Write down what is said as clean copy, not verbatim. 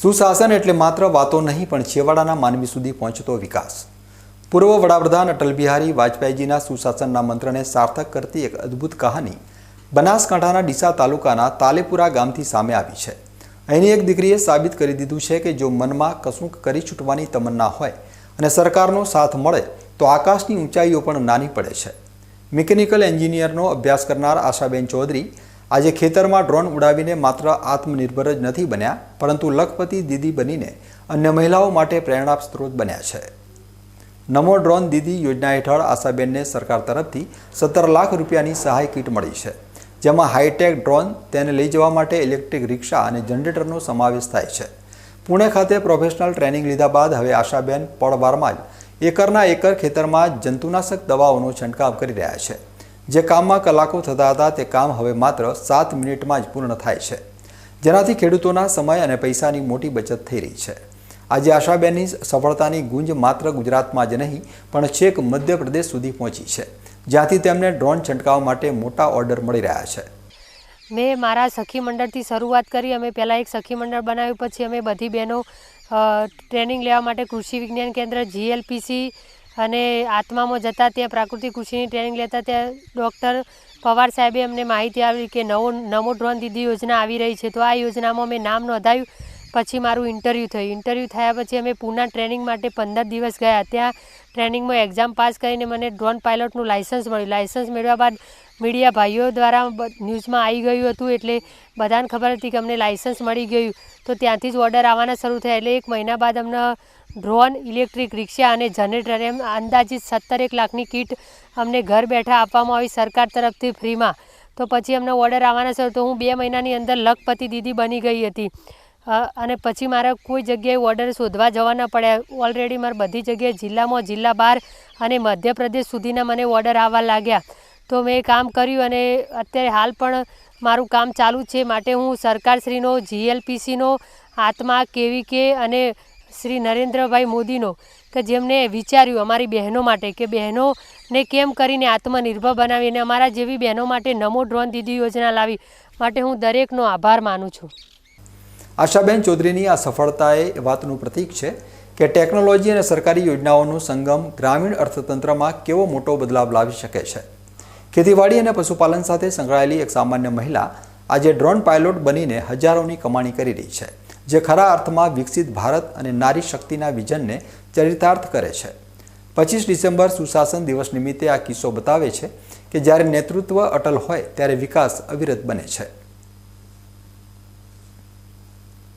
સુશાસન એટલે માત્ર વાતો નહીં પણ છેવાડાના માનવી સુધી પહોંચતો વિકાસ। પૂર્વ વડાપ્રધાન અટલ બિહારી વાજપેયીજીના સુશાસનના મંત્રને સાર્થક કરતી એક અદ્ભુત કહાની બનાસકાંઠાના ડીસા તાલુકાના તાલેપુરા ગામથી સામે આવી છે। અહીંની એક દીકરીએ સાબિત કરી દીધું છે કે જો મનમાં કશુંક કરી છૂટવાની તમન્ના હોય અને સરકારનો સાથ મળે તો આકાશની ઊંચાઈઓ પણ નાની પડે છે। મિકેનિકલ એન્જિનિયરનો અભ્યાસ કરનાર આશાબેન ચૌધરી આજે ખેતરમાં ડ્રોન ઉડાવીને માત્ર આત્મનિર્ભર જ નથી બન્યા પરંતુ લખપતિ દીદી બનીને અન્ય મહિલાઓ માટે પ્રેરણા સ્ત્રોત બન્યા છે। નમો ડ્રોન દીદી યોજના હેઠળ આશાબેનને સરકાર તરફથી 17 લાખ રૂપિયાની સહાય કીટ મળી છે, જેમાં હાઈટેક ડ્રોન, તેને લઈ જવા માટે ઇલેક્ટ્રિક રિક્ષા અને જનરેટરનો સમાવેશ થાય છે। પુણે ખાતે પ્રોફેશનલ ટ્રેનિંગ લીધા બાદ હવે આશાબેન પળવારમાં જ એકરના એકર ખેતરમાં જંતુનાશક દવાઓનો છંટકાવ કરી રહ્યા છે। જે કામમાં કલાકો થતા હતા તે કામ હવે માત્ર 7 મિનિટમાં જ પૂર્ણ થાય છે, જેનાથી ખેડૂતોના સમય અને પૈસાની મોટી બચત થઈ રહી છે। આજે આશાબેનની સફળતાની ગુંજ માત્ર ગુજરાતમાં જ નહીં પણ છેક મધ્યપ્રદેશ સુધી પહોંચી છે, જ્યાંથી તેમને ડ્રોન છંટકાવ માટે મોટા ઓર્ડર મળી રહ્યા છે। મેં મારા સખી મંડળથી શરૂઆત કરી। અમે પહેલાં એક સખી મંડળ બનાવ્યું, પછી અમે બધી બહેનો ટ્રેનિંગ લેવા માટે કૃષિ વિજ્ઞાન કેન્દ્ર GLPC અને આત્મામાં જતા ત્યાં પ્રાકૃતિક કૃષિની ટ્રેનિંગ લેતા ત્યાં ડૉક્ટર પવાર સાહેબે અમને માહિતી આપી કે નમો ડ્રોન દીદી યોજના આવી રહી છે। તો આ યોજનામાં મેં નામ નોંધાયું। પછી મારું ઇન્ટરવ્યૂ થયું। ઇન્ટરવ્યૂ થયા પછી અમે પૂના ટ્રેનિંગ માટે 15 દિવસ ગયા। ત્યાં ટ્રેનિંગમાં એક્ઝામ પાસ કરીને મને ડ્રોન પાયલોટનું લાઇસન્સ મળ્યું। લાઇસન્સ મેળવ્યા બાદ મીડિયા ભાઈઓ દ્વારા ન્યૂઝમાં આવી ગયું હતું, એટલે બધાને ખબર હતી કે અમને લાઇસન્સ મળી ગયું। તો ત્યાંથી જ ઓર્ડર આવવાના શરૂ થયા। એટલે 1 મહિના બાદ અમને ડ્રોન, ઇલેક્ટ્રિક રિક્ષા અને જનરેટર એમ અંદાજિત 17 લાખની કીટ અમને ઘર બેઠા આપવામાં આવી સરકાર તરફથી ફ્રીમાં। તો પછી અમને ઓર્ડર આવવાના શરૂ, તો હું 2 મહિનાની અંદર લખપતિ દીદી બની ગઈ હતી અને પછી મારે કોઈ જગ્યાએ ઓર્ડર શોધવા જવા ન પડ્યા। ઓલરેડી મારે બધી જગ્યાએ જિલ્લામાં, જિલ્લા બહાર અને મધ્યપ્રદેશ સુધીના મને ઓર્ડર આવવા લાગ્યા। તો મેં કામ કર્યું અને અત્યારે હાલ પણ મારું કામ ચાલુ છે। માટે હું સરકારશ્રીનો, GLPCનો, આત્મા, KVK અને શ્રી નરેન્દ્રભાઈ મોદીનો કે જેમને વિચાર્યું અમારી બહેનો માટે કે બહેનોને કેમ કરીને આત્મનિર્ભર બનાવી અને અમારા જેવી બહેનો માટે નમો ડ્રોન દીદી યોજના લાવી, માટે હું દરેકનો આભાર માનું છું। આશાબેન ચૌધરીની આ સફળતાએ વાતનું પ્રતીક છે કે ટેકનોલોજી અને સરકારી યોજનાઓનો સંગમ ગ્રામીણ અર્થતંત્રમાં કેવો મોટો બદલાવ લાવી શકે છે। ખેતીવાડી અને પશુપાલન સાથે સંકળાયેલી એક સામાન્ય મહિલા આજે ડ્રોન પાયલોટ બનીને હજારોની કમાણી કરી રહી છે, જે ખરા અર્થમાં વિકસિત ભારત અને નારી શક્તિના વિઝનને ચરિતાર્થ કરે છે। 25 ડિસેમ્બર સુશાસન દિવસ નિમિત્તે આ કિસ્સો બતાવે છે કે જ્યારે નેતૃત્વ અટલ હોય ત્યારે વિકાસ અવિરત બને છે।